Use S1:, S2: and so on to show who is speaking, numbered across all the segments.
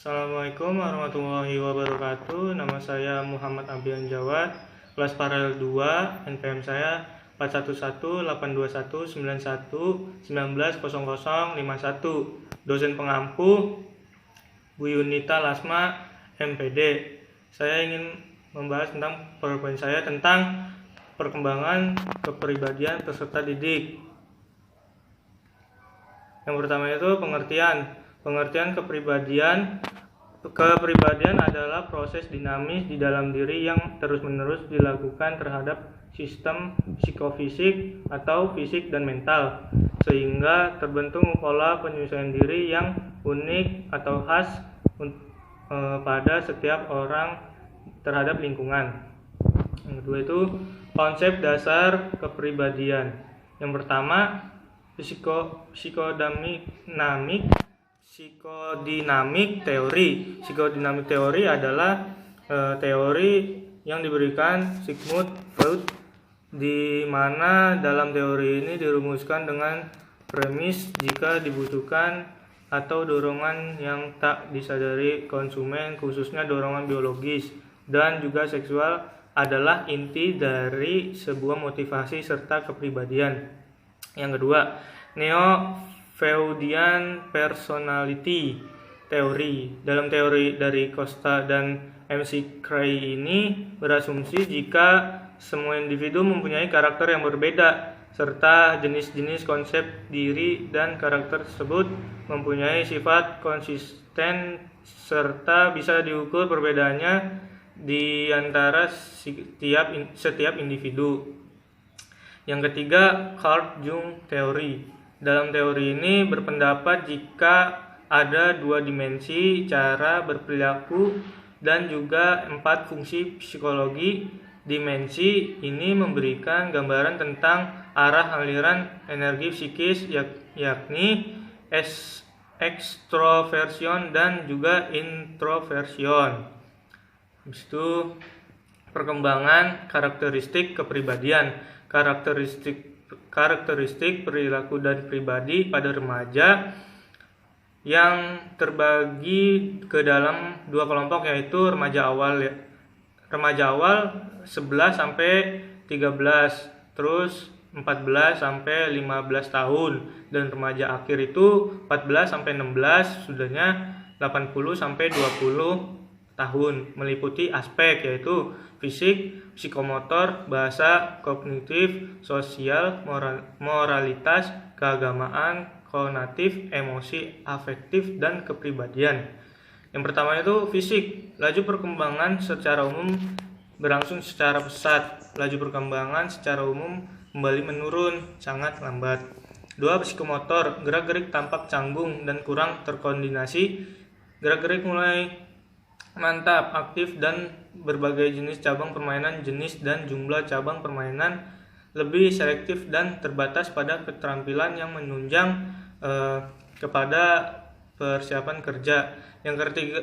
S1: Assalamualaikum warahmatullahi wabarakatuh. Nama saya Muhammad Abian Jawad, kelas paralel 2, NPM saya 4118291190051. Dosen pengampu Bu Yunita Lasma, MPD. Saya ingin membahas tentang PowerPoint saya tentang perkembangan kepribadian peserta didik. Yang pertama itu pengertian kepribadian adalah proses dinamis di dalam diri yang terus-menerus dilakukan terhadap sistem psikofisik atau fisik dan mental, sehingga terbentuk pola penyesuaian diri yang unik atau khas pada setiap orang terhadap lingkungan. Yang kedua itu konsep dasar kepribadian. Yang pertama, psikodinamik teori. Psikodinamik teori adalah teori yang diberikan Sigmund Freud, di mana dalam teori ini dirumuskan dengan premis jika dibutuhkan atau dorongan yang tak disadari konsumen, khususnya dorongan biologis dan juga seksual, adalah inti dari sebuah motivasi serta kepribadian. Yang kedua, Neo-Freudian Personality Theory. Dalam teori dari Costa dan McCrae ini berasumsi jika semua individu mempunyai karakter yang berbeda, serta jenis-jenis konsep diri dan karakter tersebut mempunyai sifat konsisten serta bisa diukur perbedaannya di antara setiap individu. Yang ketiga, Carl Jung Theory. Dalam teori ini berpendapat jika ada 2 dimensi cara berperilaku dan juga 4 fungsi psikologi. Dimensi ini memberikan gambaran tentang arah aliran energi psikis, yakni extroversion dan juga introversion. Habis itu perkembangan karakteristik kepribadian. Karakteristik perilaku dan pribadi pada remaja yang terbagi ke dalam 2 kelompok, yaitu remaja awal 11 sampai 13, terus 14 sampai 15 tahun, dan remaja akhir itu 14 sampai 16, sudahnya 80 sampai 20 tahun, meliputi aspek yaitu fisik, psikomotor, bahasa, kognitif, sosial, moralitas, keagamaan, kognitif, emosi, afektif, dan kepribadian. Yang pertama itu fisik. Laju perkembangan secara umum berlangsung secara pesat. Laju perkembangan secara umum kembali menurun, sangat lambat. 2. Psikomotor. Gerak-gerik tampak canggung dan kurang terkoordinasi. Gerak-gerik mulai mantap, aktif, dan berbagai jenis cabang permainan, jenis dan jumlah cabang permainan lebih selektif dan terbatas pada keterampilan yang menunjang kepada persiapan kerja.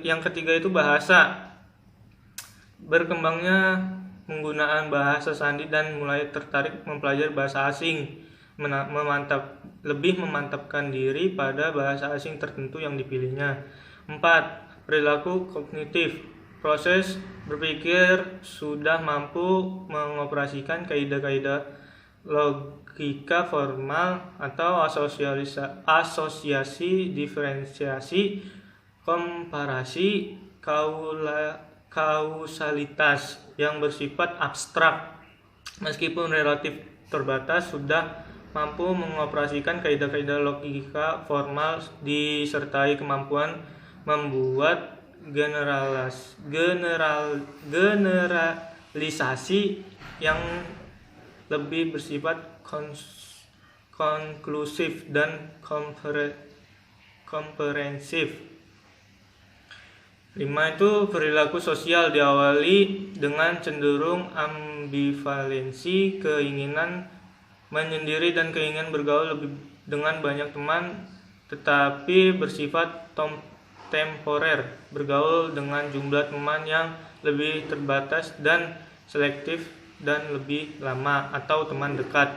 S1: Yang ketiga itu bahasa. Berkembangnya penggunaan bahasa sandi dan mulai tertarik mempelajari bahasa asing, lebih memantapkan diri pada bahasa asing tertentu yang dipilihnya. 4. Perilaku kognitif. Proses berpikir sudah mampu mengoperasikan kaidah-kaidah logika formal atau asosiasi, diferensiasi, komparasi, kausalitas yang bersifat abstrak. Meskipun relatif terbatas, sudah mampu mengoperasikan kaidah-kaidah logika formal disertai kemampuan membuat generalisasi yang lebih bersifat konklusif dan komprehensif. 5. Itu perilaku sosial diawali dengan cenderung ambivalensi, keinginan menyendiri dan keinginan bergaul dengan banyak teman, tetapi bersifat temporer, bergaul dengan jumlah teman yang lebih terbatas dan selektif dan lebih lama atau teman dekat.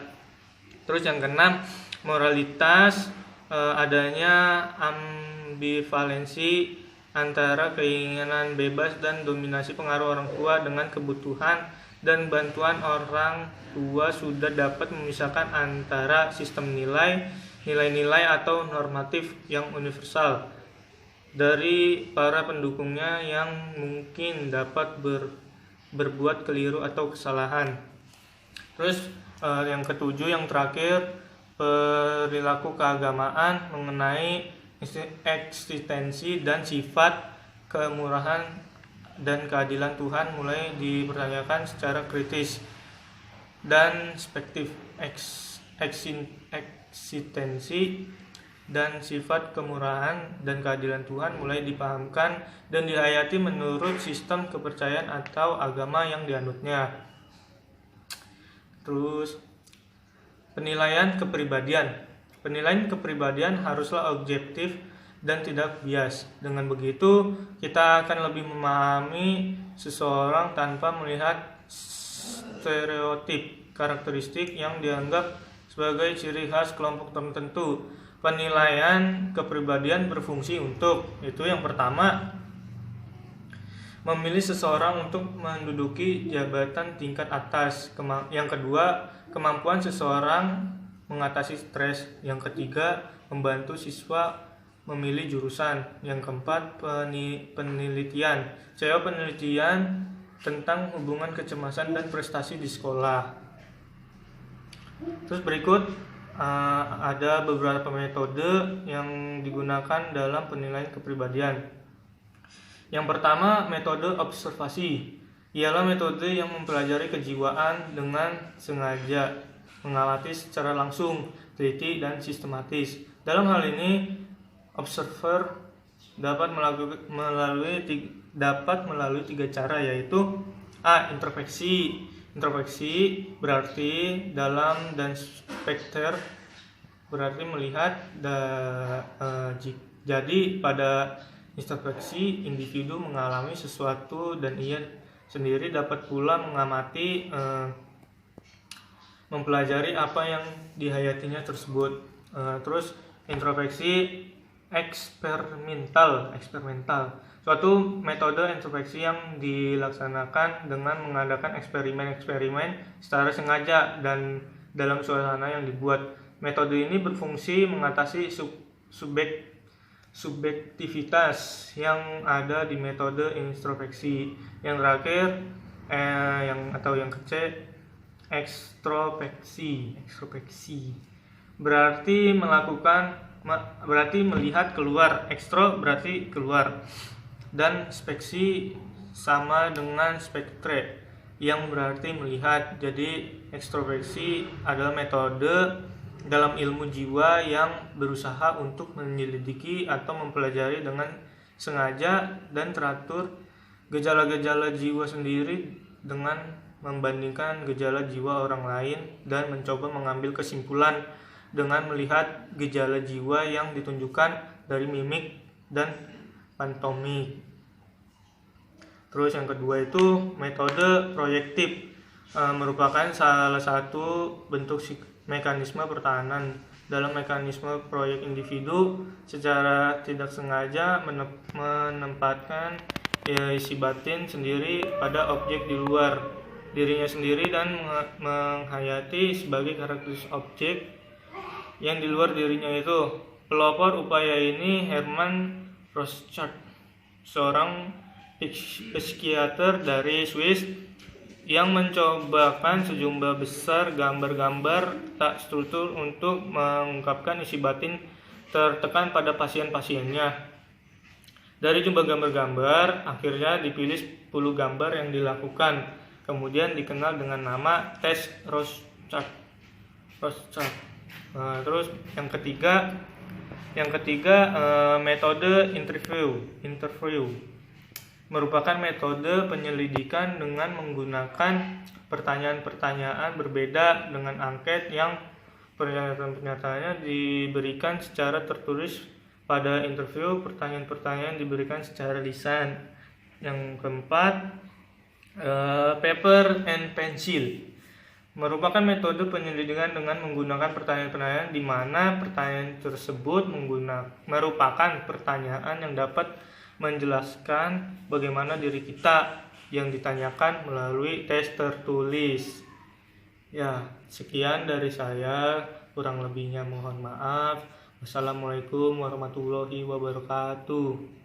S1: Terus yang keenam, moralitas, adanya ambivalensi antara keinginan bebas dan dominasi pengaruh orang tua dengan kebutuhan dan bantuan orang tua sudah dapat memisahkan antara sistem nilai-nilai atau normatif yang universal dari para pendukungnya yang mungkin dapat berbuat keliru atau kesalahan. Terus yang ketujuh, yang terakhir, perilaku keagamaan mengenai eksistensi dan sifat kemurahan dan keadilan Tuhan mulai dipertanyakan secara kritis dan spektif. Eksistensi dan sifat kemurahan dan keadilan Tuhan mulai dipahamkan dan dihayati menurut sistem kepercayaan atau agama yang dianutnya. Terus penilaian kepribadian. Penilaian kepribadian haruslah objektif dan tidak bias. Dengan begitu, kita akan lebih memahami seseorang tanpa melihat stereotip karakteristik yang dianggap sebagai ciri khas kelompok tertentu. Penilaian kepribadian berfungsi untuk, itu yang pertama, memilih seseorang untuk menduduki jabatan tingkat atas. Yang kedua, kemampuan seseorang mengatasi stres. Yang ketiga, membantu siswa memilih jurusan. Yang keempat, penelitian. Penelitian tentang hubungan kecemasan dan prestasi di sekolah. Terus berikut ada beberapa metode yang digunakan dalam penilaian kepribadian. Yang pertama, metode observasi. Ialah metode yang mempelajari kejiwaan dengan sengaja, mengamati secara langsung, teliti, dan sistematis. Dalam hal ini, observer dapat melalui tiga cara, yaitu A. Introspeksi. Introspeksi berarti dalam dan spekter berarti melihat. Jadi pada introspeksi, individu mengalami sesuatu dan ia sendiri dapat pula mengamati, mempelajari apa yang dihayatinya tersebut. Terus introspeksi eksperimental. Suatu metode introspeksi yang dilaksanakan dengan mengadakan eksperimen-eksperimen secara sengaja dan dalam suasana yang dibuat. Metode ini berfungsi mengatasi subjektivitas yang ada di metode introspeksi. Yang terakhir, yang ke-C, ekstrospeksi berarti melihat keluar. Ekstro berarti keluar, dan speksi sama dengan spektre yang berarti melihat. Jadi ekstrospeksi adalah metode dalam ilmu jiwa yang berusaha untuk menyelidiki atau mempelajari dengan sengaja dan teratur gejala-gejala jiwa sendiri dengan membandingkan gejala jiwa orang lain dan mencoba mengambil kesimpulan dengan melihat gejala jiwa yang ditunjukkan dari mimik dan pantomik. Terus yang kedua itu metode proyektif, merupakan salah satu bentuk mekanisme pertahanan. Dalam mekanisme proyek, individu secara tidak sengaja menempatkan isi batin sendiri pada objek di luar dirinya sendiri dan menghayati sebagai karakteristik objek yang di luar dirinya itu. Pelopor upaya ini Hermann Rorschach, seorang psikiater dari Swiss yang mencobakan sejumlah besar gambar-gambar tak struktur untuk mengungkapkan isi batin tertekan pada pasien-pasiennya. Dari jumlah gambar-gambar, akhirnya dipilih 10 gambar yang dilakukan. Kemudian dikenal dengan nama tes Rorschach. Terus yang ketiga metode interview merupakan metode penyelidikan dengan menggunakan pertanyaan-pertanyaan berbeda dengan angket yang pernyataan-pernyataannya diberikan secara tertulis. Pada interview, pertanyaan-pertanyaan diberikan secara lisan. Yang keempat, paper and pencil merupakan metode penyelidikan dengan menggunakan pertanyaan-pertanyaan di mana pertanyaan tersebut merupakan pertanyaan yang dapat menjelaskan bagaimana diri kita yang ditanyakan melalui tes tertulis. Ya, sekian dari saya, kurang lebihnya mohon maaf. Wassalamualaikum warahmatullahi wabarakatuh.